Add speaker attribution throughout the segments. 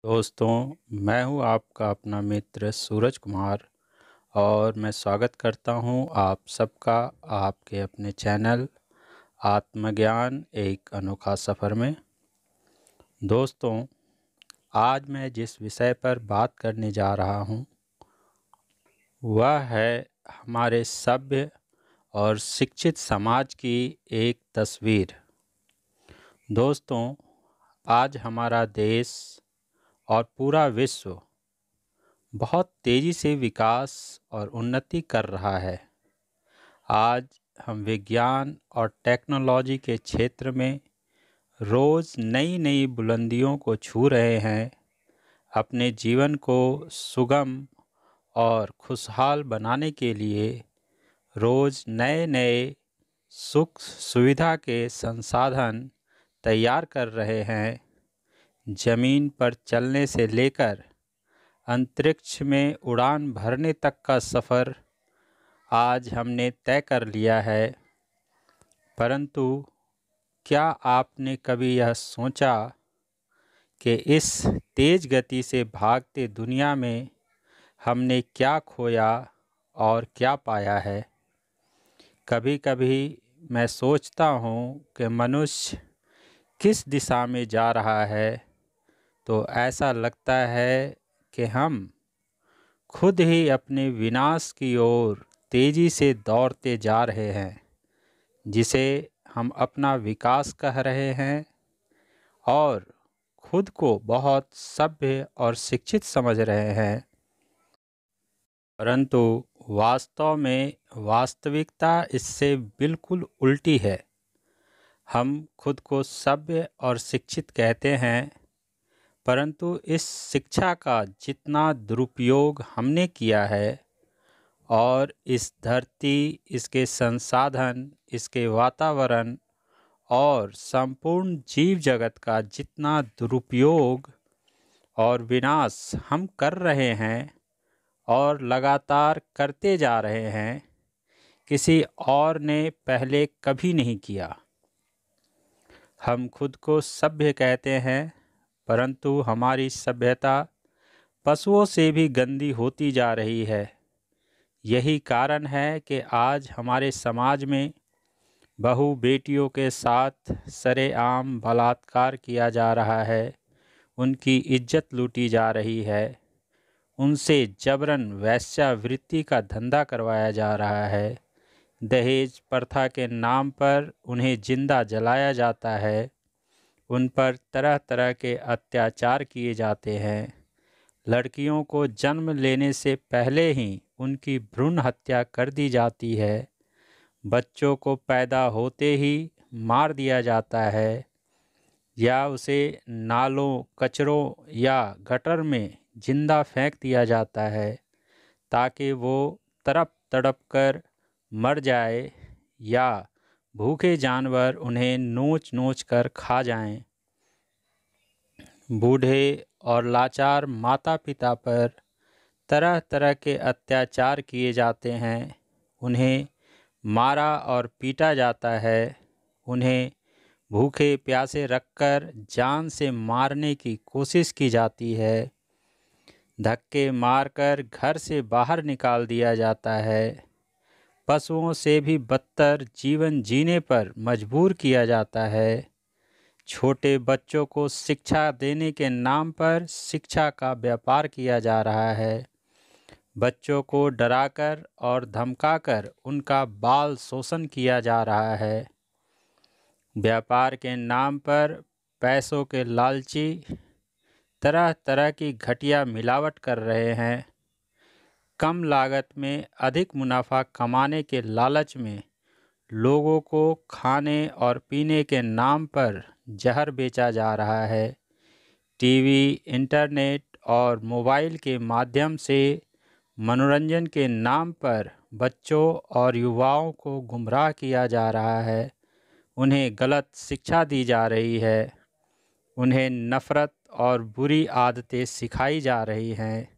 Speaker 1: दोस्तों, मैं हूँ आपका अपना मित्र सूरज कुमार और मैं स्वागत करता हूँ आप सबका आपके अपने चैनल आत्मज्ञान एक अनोखा सफ़र में। दोस्तों, आज मैं जिस विषय पर बात करने जा रहा हूँ वह है हमारे सभ्य और शिक्षित समाज की एक तस्वीर। दोस्तों, आज हमारा देश और पूरा विश्व बहुत तेज़ी से विकास और उन्नति कर रहा है। आज हम विज्ञान और टेक्नोलॉजी के क्षेत्र में रोज़ नई नई बुलंदियों को छू रहे हैं। अपने जीवन को सुगम और खुशहाल बनाने के लिए रोज़ नए नए सुख सुविधा के संसाधन तैयार कर रहे हैं। ज़मीन पर चलने से लेकर अंतरिक्ष में उड़ान भरने तक का सफ़र आज हमने तय कर लिया है। परंतु क्या आपने कभी यह सोचा कि इस तेज़ गति से भागते दुनिया में हमने क्या खोया और क्या पाया है? कभी कभी मैं सोचता हूँ कि मनुष्य किस दिशा में जा रहा है, तो ऐसा लगता है कि हम खुद ही अपने विनाश की ओर तेज़ी से दौड़ते जा रहे हैं, जिसे हम अपना विकास कह रहे हैं और खुद को बहुत सभ्य और शिक्षित समझ रहे हैं। परंतु वास्तव में वास्तविकता इससे बिल्कुल उल्टी है। हम खुद को सभ्य और शिक्षित कहते हैं, परंतु इस शिक्षा का जितना दुरुपयोग हमने किया है और इस धरती, इसके संसाधन, इसके वातावरण और संपूर्ण जीव जगत का जितना दुरुपयोग और विनाश हम कर रहे हैं और लगातार करते जा रहे हैं, किसी और ने पहले कभी नहीं किया। हम खुद को सभ्य कहते हैं, परंतु हमारी सभ्यता पशुओं से भी गंदी होती जा रही है। यही कारण है कि आज हमारे समाज में बहू बेटियों के साथ सरेआम बलात्कार किया जा रहा है, उनकी इज्जत लूटी जा रही है, उनसे जबरन वेश्यावृत्ति का धंधा करवाया जा रहा है, दहेज प्रथा के नाम पर उन्हें जिंदा जलाया जाता है, उन पर तरह तरह के अत्याचार किए जाते हैं। लड़कियों को जन्म लेने से पहले ही उनकी भ्रूण हत्या कर दी जाती है। बच्चों को पैदा होते ही मार दिया जाता है या उसे नालों, कचरों या गटर में जिंदा फेंक दिया जाता है ताकि वो तड़प तड़प कर मर जाए या भूखे जानवर उन्हें नोच नोच कर खा जाएं। बूढ़े और लाचार माता पिता पर तरह तरह के अत्याचार किए जाते हैं, उन्हें मारा और पीटा जाता है, उन्हें भूखे प्यासे रखकर जान से मारने की कोशिश की जाती है, धक्के मारकर घर से बाहर निकाल दिया जाता है, पशुओं से भी बदतर जीवन जीने पर मजबूर किया जाता है। छोटे बच्चों को शिक्षा देने के नाम पर शिक्षा का व्यापार किया जा रहा है। बच्चों को डराकर और धमकाकर उनका बाल शोषण किया जा रहा है। व्यापार के नाम पर पैसों के लालची तरह तरह की घटिया मिलावट कर रहे हैं। कम लागत में अधिक मुनाफा कमाने के लालच में लोगों को खाने और पीने के नाम पर जहर बेचा जा रहा है। टीवी, इंटरनेट और मोबाइल के माध्यम से मनोरंजन के नाम पर बच्चों और युवाओं को गुमराह किया जा रहा है। उन्हें गलत शिक्षा दी जा रही है, उन्हें नफ़रत और बुरी आदतें सिखाई जा रही हैं,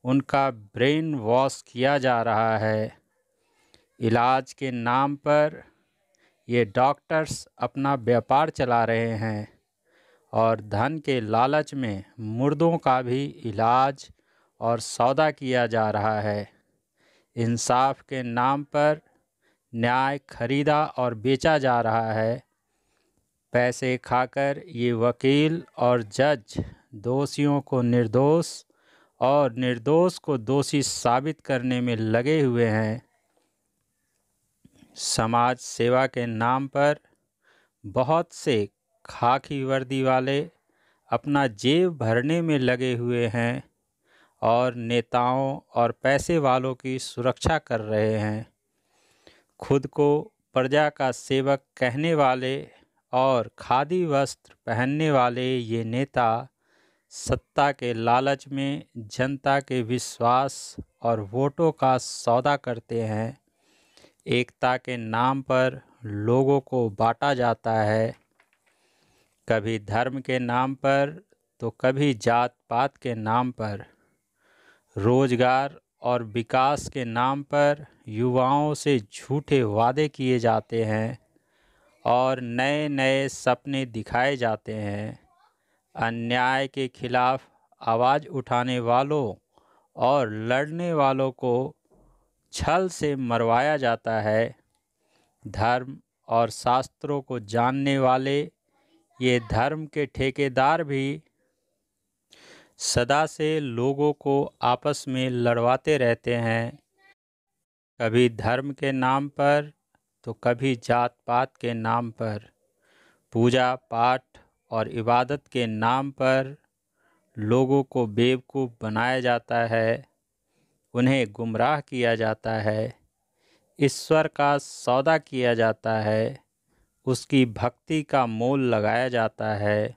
Speaker 1: उनका ब्रेन वॉश किया जा रहा है। इलाज के नाम पर ये डॉक्टर्स अपना व्यापार चला रहे हैं और धन के लालच में मुर्दों का भी इलाज और सौदा किया जा रहा है। इंसाफ के नाम पर न्याय खरीदा और बेचा जा रहा है। पैसे खाकर ये वकील और जज दोषियों को निर्दोष और निर्दोष को दोषी साबित करने में लगे हुए हैं। समाज सेवा के नाम पर बहुत से खाकी वर्दी वाले अपना जेब भरने में लगे हुए हैं और नेताओं और पैसे वालों की सुरक्षा कर रहे हैं। खुद को प्रजा का सेवक कहने वाले और खादी वस्त्र पहनने वाले ये नेता सत्ता के लालच में जनता के विश्वास और वोटों का सौदा करते हैं। एकता के नाम पर लोगों को बांटा जाता है, कभी धर्म के नाम पर तो कभी जात पात के नाम पर। रोजगार और विकास के नाम पर युवाओं से झूठे वादे किए जाते हैं और नए नए सपने दिखाए जाते हैं। अन्याय के खिलाफ आवाज़ उठाने वालों और लड़ने वालों को छल से मरवाया जाता है। धर्म और शास्त्रों को जानने वाले ये धर्म के ठेकेदार भी सदा से लोगों को आपस में लड़वाते रहते हैं, कभी धर्म के नाम पर तो कभी जात पात के नाम पर। पूजा पाठ और इबादत के नाम पर लोगों को बेवकूफ़ बनाया जाता है, उन्हें गुमराह किया जाता है, ईश्वर का सौदा किया जाता है, उसकी भक्ति का मोल लगाया जाता है।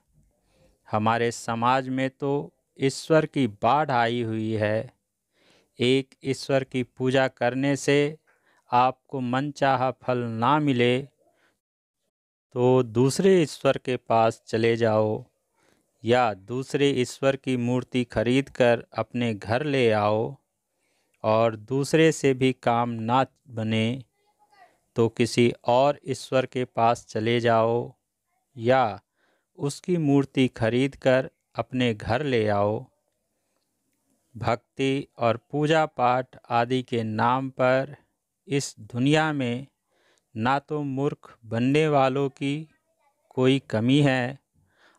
Speaker 1: हमारे समाज में तो ईश्वर की बाढ़ आई हुई है। एक ईश्वर की पूजा करने से आपको मनचाहा फल ना मिले तो दूसरे ईश्वर के पास चले जाओ या दूसरे ईश्वर की मूर्ति खरीद कर अपने घर ले आओ। और दूसरे से भी काम ना बने तो किसी और ईश्वर के पास चले जाओ या उसकी मूर्ति खरीद कर अपने घर ले आओ। भक्ति और पूजा पाठ आदि के नाम पर इस दुनिया में ना तो मूर्ख बनने वालों की कोई कमी है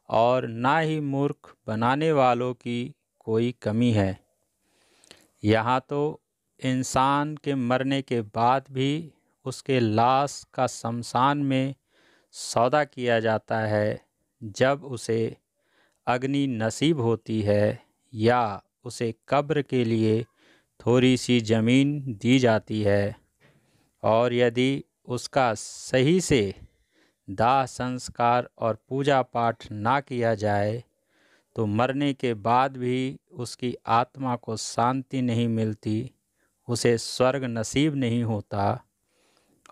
Speaker 1: और ना ही मूर्ख बनाने वालों की कोई कमी है। यहाँ तो इंसान के मरने के बाद भी उसके लाश का शमशान में सौदा किया जाता है। जब उसे अग्नि नसीब होती है या उसे कब्र के लिए थोड़ी सी ज़मीन दी जाती है और यदि उसका सही से दाह संस्कार और पूजा पाठ ना किया जाए तो मरने के बाद भी उसकी आत्मा को शांति नहीं मिलती, उसे स्वर्ग नसीब नहीं होता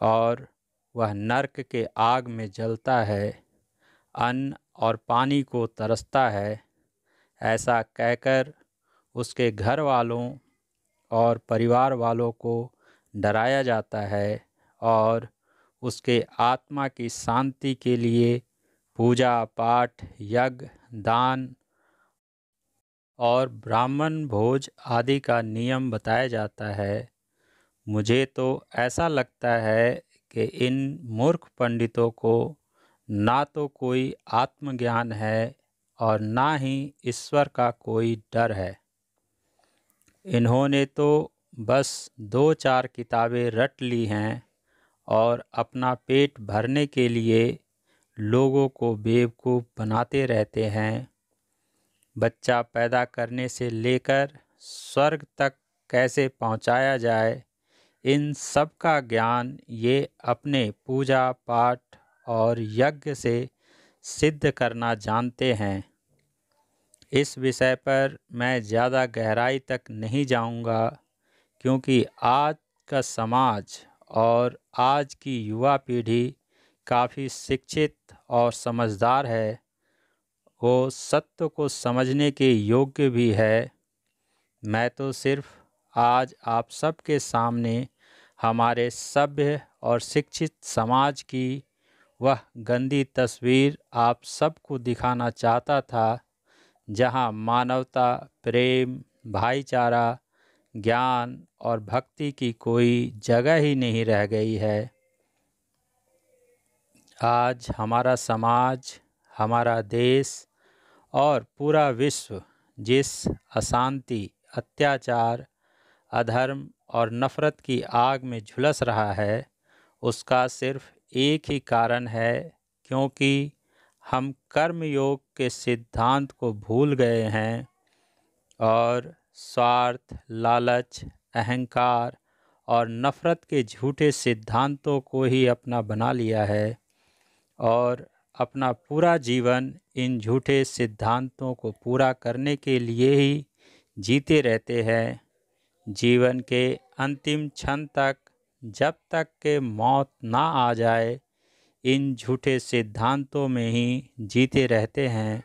Speaker 1: और वह नरक के आग में जलता है, अन्न और पानी को तरसता है। ऐसा कहकर उसके घर वालों और परिवार वालों को डराया जाता है और उसके आत्मा की शांति के लिए पूजा पाठ, यज्ञ, दान और ब्राह्मण भोज आदि का नियम बताया जाता है। मुझे तो ऐसा लगता है कि इन मूर्ख पंडितों को ना तो कोई आत्मज्ञान है और ना ही ईश्वर का कोई डर है। इन्होंने तो बस 2-4 किताबें रट ली हैं और अपना पेट भरने के लिए लोगों को बेवकूफ़ बनाते रहते हैं। बच्चा पैदा करने से लेकर स्वर्ग तक कैसे पहुंचाया जाए, इन सब का ज्ञान ये अपने पूजा पाठ और यज्ञ से सिद्ध करना जानते हैं। इस विषय पर मैं ज़्यादा गहराई तक नहीं जाऊंगा क्योंकि आज का समाज और आज की युवा पीढ़ी काफ़ी शिक्षित और समझदार है, वो सत्य को समझने के योग्य भी है। मैं तो सिर्फ आज आप सबके सामने हमारे सभ्य और शिक्षित समाज की वह गंदी तस्वीर आप सबको दिखाना चाहता था, जहां मानवता, प्रेम, भाईचारा, ज्ञान और भक्ति की कोई जगह ही नहीं रह गई है। आज हमारा समाज, हमारा देश और पूरा विश्व जिस अशांति, अत्याचार, अधर्म और नफ़रत की आग में झुलस रहा है, उसका सिर्फ एक ही कारण है, क्योंकि हम कर्मयोग के सिद्धांत को भूल गए हैं और स्वार्थ, लालच, अहंकार और नफ़रत के झूठे सिद्धांतों को ही अपना बना लिया है और अपना पूरा जीवन इन झूठे सिद्धांतों को पूरा करने के लिए ही जीते रहते हैं। जीवन के अंतिम क्षण तक, जब तक के मौत ना आ जाए, इन झूठे सिद्धांतों में ही जीते रहते हैं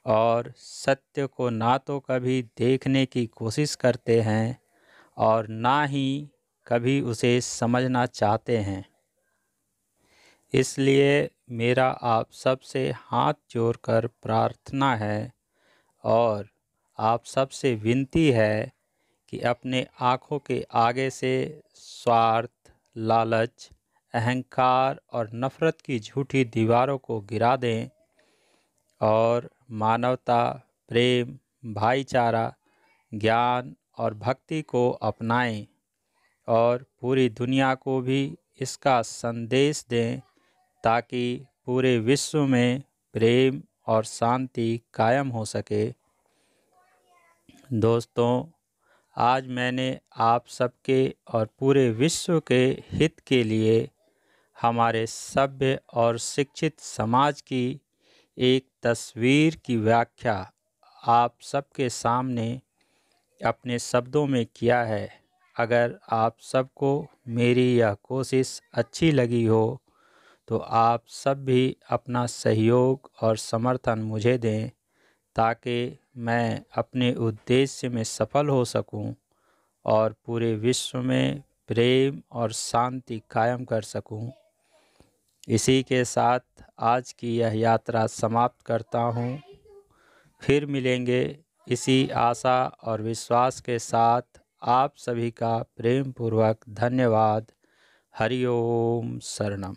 Speaker 1: और सत्य को ना तो कभी देखने की कोशिश करते हैं और ना ही कभी उसे समझना चाहते हैं। इसलिए मेरा आप सबसे हाथ जोड़कर प्रार्थना है और आप सबसे विनती है कि अपने आँखों के आगे से स्वार्थ, लालच, अहंकार और नफ़रत की झूठी दीवारों को गिरा दें और मानवता, प्रेम, भाईचारा, ज्ञान और भक्ति को अपनाएं और पूरी दुनिया को भी इसका संदेश दें, ताकि पूरे विश्व में प्रेम और शांति कायम हो सके। दोस्तों, आज मैंने आप सबके और पूरे विश्व के हित के लिए हमारे सभ्य और शिक्षित समाज की एक तस्वीर की व्याख्या आप सबके सामने अपने शब्दों में किया है। अगर आप सबको मेरी यह कोशिश अच्छी लगी हो तो आप सब भी अपना सहयोग और समर्थन मुझे दें, ताकि मैं अपने उद्देश्य में सफल हो सकूं और पूरे विश्व में प्रेम और शांति कायम कर सकूं। इसी के साथ आज की यह यात्रा समाप्त करता हूं। फिर मिलेंगे इसी आशा और विश्वास के साथ। आप सभी का प्रेम पूर्वक धन्यवाद। हरि ओम शरणम।